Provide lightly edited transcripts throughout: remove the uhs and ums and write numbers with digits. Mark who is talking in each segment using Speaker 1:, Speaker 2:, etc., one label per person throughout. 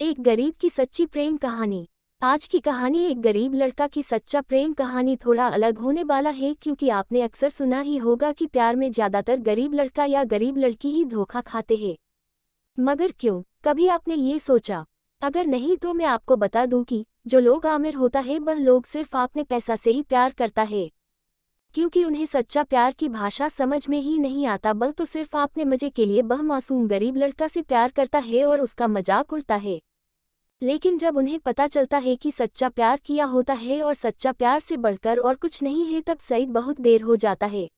Speaker 1: एक गरीब की सच्ची प्रेम कहानी। आज की कहानी एक गरीब लड़का की सच्चा प्रेम कहानी। थोड़ा अलग होने वाला है क्योंकि आपने अक्सर सुना ही होगा कि प्यार में ज्यादातर गरीब लड़का या गरीब लड़की ही धोखा खाते हैं। मगर क्यों, कभी आपने ये सोचा? अगर नहीं तो मैं आपको बता दूं कि जो लोग आमिर होता है वह लोग सिर्फ आपने पैसा से ही प्यार करता है, क्योंकि उन्हें सच्चा प्यार की भाषा समझ में ही नहीं आता। बल तो सिर्फ आपने मजे के लिए वह मासूम गरीब लड़का से प्यार करता है और उसका मजाक उड़ता है। लेकिन जब उन्हें पता चलता है कि सच्चा प्यार किया होता है और सच्चा प्यार से बढ़कर और कुछ नहीं है, तब सईद बहुत देर हो जाता है।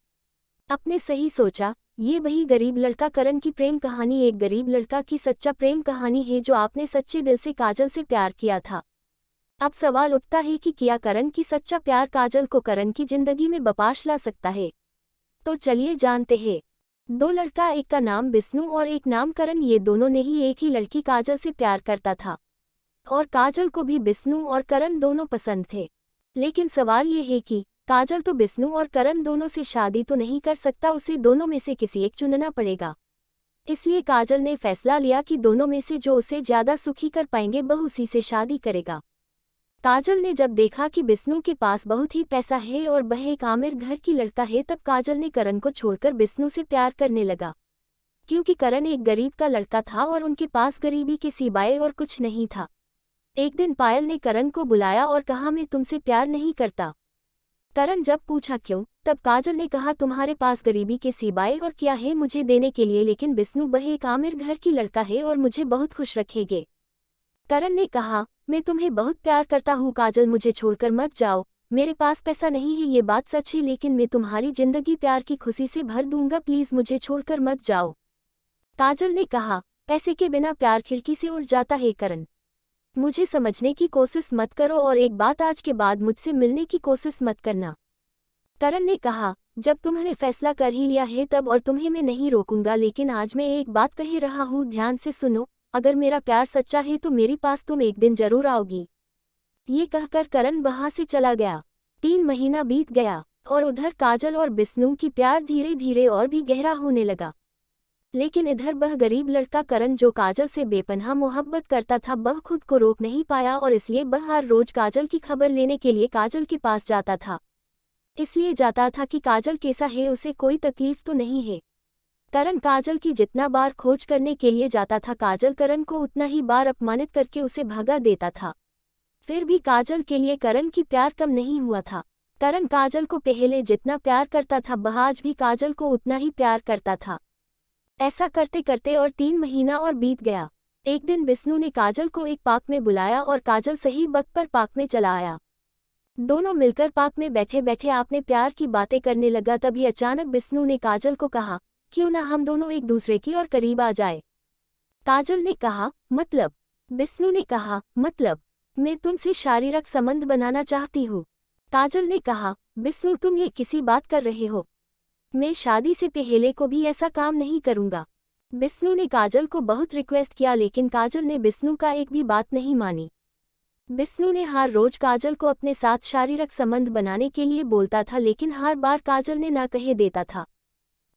Speaker 1: आपने सही सोचा, ये वही गरीब लड़का करण की प्रेम कहानी, एक गरीब लड़का की सच्चा प्रेम कहानी है जो आपने सच्चे दिल से काजल से प्यार किया था। अब सवाल उठता है कि क्या करण की सच्चा प्यार काजल को करण की जिंदगी में बपाश ला सकता है? तो चलिए जानते हैं। दो लड़का, एक का नाम विष्णु और एक नाम करण, ये दोनों ने ही एक ही लड़की काजल से प्यार करता था और काजल को भी विष्णु और करण दोनों पसंद थे। लेकिन सवाल ये है कि काजल तो विष्णु और करण दोनों से शादी तो नहीं कर सकता, उसे दोनों में से किसी एक चुनना पड़ेगा। इसलिए काजल ने फैसला लिया कि दोनों में से जो उसे ज्यादा सुखी कर पाएंगे वह उसी से शादी करेगा। काजल ने जब देखा कि विष्णु के पास बहुत ही पैसा है और वह एक आमिर घर की लड़का है, तब काजल ने करण को छोड़कर विष्णु से प्यार करने लगा, क्योंकि करण एक गरीब का लड़का था और उनके पास गरीबी के सिवाय और कुछ नहीं था। एक दिन पायल ने करण को बुलाया और कहा, मैं तुमसे प्यार नहीं करता। करण जब पूछा क्यों, तब काजल ने कहा, तुम्हारे पास गरीबी के सिवाय और क्या है मुझे देने के लिए, लेकिन विष्णु वह एक आमिर घर की लड़का है और मुझे बहुत खुश रखेंगे। करण ने कहा, मैं तुम्हें बहुत प्यार करता हूँ काजल, मुझे छोड़कर मत जाओ। मेरे पास पैसा नहीं है, ये बात सच है, लेकिन मैं तुम्हारी जिंदगी प्यार की खुशी से भर दूंगा, प्लीज मुझे छोड़कर मत जाओ। काजल ने कहा, पैसे के बिना प्यार खिड़की से उड़ जाता है करण, मुझे समझने की कोशिश मत करो और एक बात, आज के बाद मुझसे मिलने की कोशिश मत करना। करण ने कहा, जब तुमने फैसला कर ही लिया है तब और तुम्हें मैं नहीं रोकूंगा, लेकिन आज मैं एक बात कह रहा हूँ, ध्यान से सुनो। अगर मेरा प्यार सच्चा है तो मेरे पास तुम एक दिन जरूर आओगी। ये कहकर करण वहां से चला गया। 3 महीना बीत गया और उधर काजल और विष्णु की प्यार धीरे धीरे और भी गहरा होने लगा। लेकिन इधर वह गरीब लड़का करण, जो काजल से बेपनाह मोहब्बत करता था, वह खुद को रोक नहीं पाया और इसलिए वह हर रोज काजल की खबर लेने के लिए काजल के पास जाता था। इसलिए जाता था कि काजल कैसा है, उसे कोई तकलीफ तो नहीं है। करण काजल की जितना बार खोज करने के लिए जाता था, काजल करण को उतना ही बार अपमानित करके उसे भगा देता था। फिर भी काजल के लिए करण की प्यार कम नहीं हुआ था। करण काजल को पहले जितना प्यार करता था, वह आज भी काजल को उतना ही प्यार करता था। ऐसा करते करते और 3 महीना और बीत गया। एक दिन विष्णु ने काजल को एक पार्क में बुलाया और काजल सही वक्त पर पार्क में चला आया। दोनों मिलकर पार्क में बैठे बैठे आपने प्यार की बातें करने लगा। तभी अचानक विष्णु ने काजल को कहा, क्यों ना हम दोनों एक दूसरे की और करीब आ जाए। काजल ने कहा, मतलब? विष्णु ने कहा, मतलब मैं तुमसे शारीरिक संबंध बनाना चाहती हूँ। काजल ने कहा, विष्णु तुम ये किसी बात कर रहे हो, मैं शादी से पहले को भी ऐसा काम नहीं करूंगा। विष्णु ने काजल को बहुत रिक्वेस्ट किया, लेकिन काजल ने विष्णु का एक भी बात नहीं मानी। विष्णु ने हर रोज काजल को अपने साथ शारीरिक संबंध बनाने के लिए बोलता था, लेकिन हर बार काजल ने ना कहे देता था।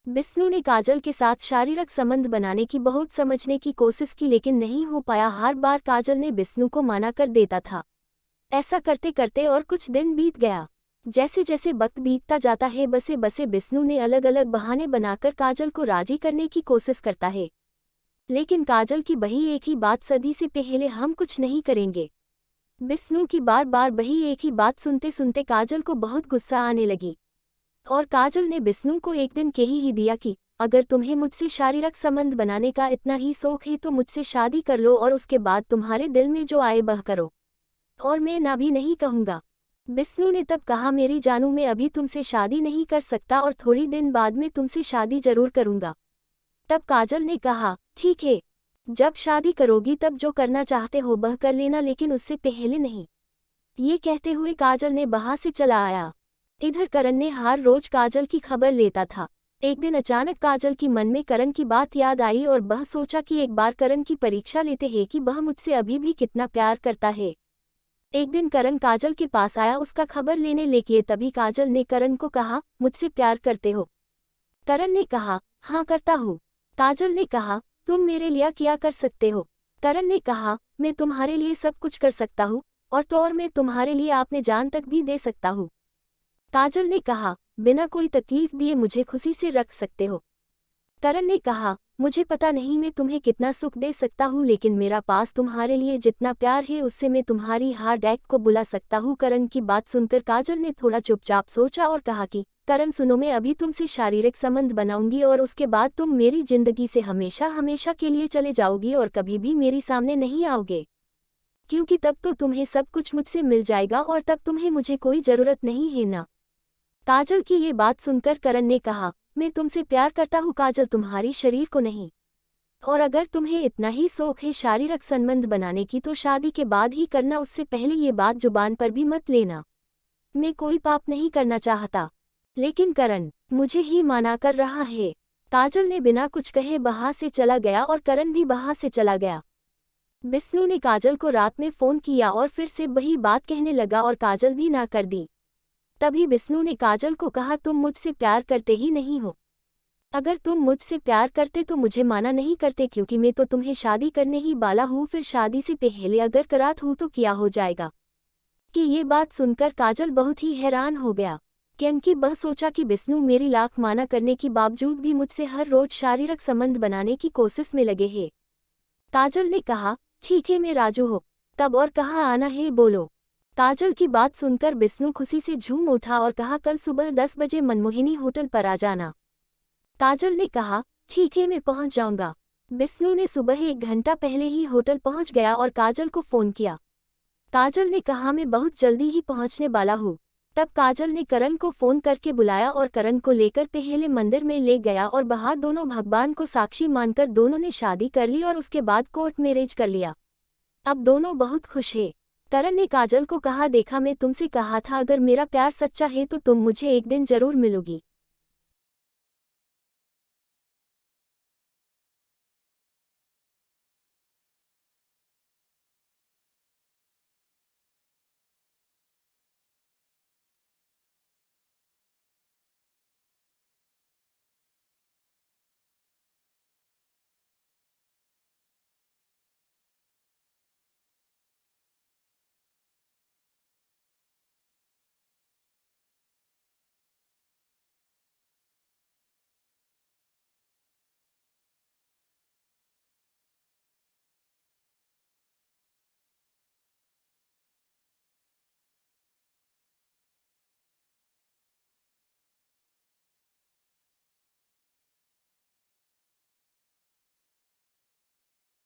Speaker 1: विष्णु ने काजल के साथ शारीरिक संबंध बनाने की बहुत समझने की कोशिश की, लेकिन नहीं हो पाया। हर बार काजल ने विष्णु को माना कर देता था। ऐसा करते करते और कुछ दिन बीत गया। जैसे जैसे वक्त बीतता जाता है, बसे बसे विष्णु ने अलग अलग बहाने बनाकर काजल को राजी करने की कोशिश करता है, लेकिन काजल की वही एक ही बात, सदी से पहले हम कुछ नहीं करेंगे। विष्णु की बार बार वही एक ही बात सुनते सुनते काजल को बहुत गुस्सा आने लगी और काजल ने विष्णु को एक दिन कह ही दिया कि अगर तुम्हें मुझसे शारीरिक संबंध बनाने का इतना ही शौक है तो मुझसे शादी कर लो और उसके बाद तुम्हारे दिल में जो आए वह करो, और मैं ना भी नहीं कहूँगा। विष्णु ने तब कहा, मेरी जानू, मैं अभी तुमसे शादी नहीं कर सकता और थोड़ी दिन बाद में तुमसे शादी जरूर करूंगा। तब काजल ने कहा, ठीक है, जब शादी करोगी तब जो करना चाहते हो वह कर लेना, लेकिन उससे पहले नहीं। ये कहते हुए काजल ने वहां से चला आया। इधर करण ने हर रोज काजल की खबर लेता था। एक दिन अचानक काजल की मन में करण की बात याद आई और वह सोचा कि एक बार करण की परीक्षा लेते हैं कि वह मुझसे अभी भी कितना प्यार करता है। एक दिन करण काजल के पास आया उसका खबर लेने लेके। तभी काजल ने करण को कहा, मुझसे प्यार करते हो? करण ने कहा, हाँ करता हूँ। काजल ने कहा, तुम मेरे लिए क्या कर सकते हो? करण ने कहा, मैं तुम्हारे लिए सब कुछ कर सकता हूँ, और मैं तुम्हारे लिए आपने जान तक भी दे सकता हूँ। काजल ने कहा, बिना कोई तकलीफ दिए मुझे खुशी से रख सकते हो। करण ने कहा, मुझे पता नहीं मैं तुम्हें कितना सुख दे सकता हूँ, लेकिन मेरा पास तुम्हारे लिए जितना प्यार है उससे मैं तुम्हारी हार्ट अटैक को बुला सकता हूँ। करण की बात सुनकर काजल ने थोड़ा चुपचाप सोचा और कहा कि करण सुनो, मैं अभी तुमसे शारीरिक संबंध बनाऊंगी और उसके बाद तुम मेरी जिंदगी से हमेशा हमेशा के लिए चले जाओगी और कभी भी मेरी सामने नहीं आओगे, क्योंकि तब तो तुम्हें सब कुछ मुझसे मिल जाएगा और तब तुम्हें मुझे कोई जरूरत नहीं है ना। काजल की ये बात सुनकर करण ने कहा, मैं तुमसे प्यार करता हूँ काजल, तुम्हारी शरीर को नहीं। और अगर तुम्हें इतना ही शौक है शारीरिक संबंध बनाने की तो शादी के बाद ही करना, उससे पहले ये बात जुबान पर भी मत लेना। मैं कोई पाप नहीं करना चाहता, लेकिन करण मुझे ही मना कर रहा है। काजल ने बिना कुछ कहे बाहर से चला गया और करण भी बाहर से चला गया। विष्णु ने काजल को रात में फोन किया और फिर से वही बात कहने लगा और काजल भी ना कर दी। तभी विष्णु ने काजल को कहा, तुम मुझसे प्यार करते ही नहीं हो। अगर तुम मुझसे प्यार करते तो मुझे माना नहीं करते, क्योंकि मैं तो तुम्हें शादी करने ही वाला हूँ। फिर शादी से पहले अगर करात हूँ तो क्या हो जाएगा। कि ये बात सुनकर काजल बहुत ही हैरान हो गया, क्योंकि वह सोचा कि विष्णु मेरी लाख माना करने के बावजूद भी मुझसे हर रोज शारीरिक संबंध बनाने की कोशिश में लगे हैं। काजल ने कहा, ठीक है मैं राजू हो, कब और कहाँ आना है बोलो। काजल की बात सुनकर विष्णु खुशी से झूम उठा और कहा, कल सुबह 10 बजे मनमोहिनी होटल पर आ जाना। काजल ने कहा, ठीक है मैं पहुंच जाऊंगा। विष्णु ने सुबह 1 घंटा पहले ही होटल पहुंच गया और काजल को फोन किया। काजल ने कहा, मैं बहुत जल्दी ही पहुंचने वाला हूँ। तब काजल ने करण को फोन करके बुलाया और करण को लेकर पहले मंदिर में ले गया और वहां दोनों भगवान को साक्षी मानकर दोनों ने शादी कर ली और उसके बाद कोर्ट मैरिज कर लिया। अब दोनों बहुत खुश हैं। करण ने काजल को कहा, देखा मैं तुमसे कहा था, अगर मेरा प्यार सच्चा है तो तुम मुझे एक दिन जरूर मिलोगी।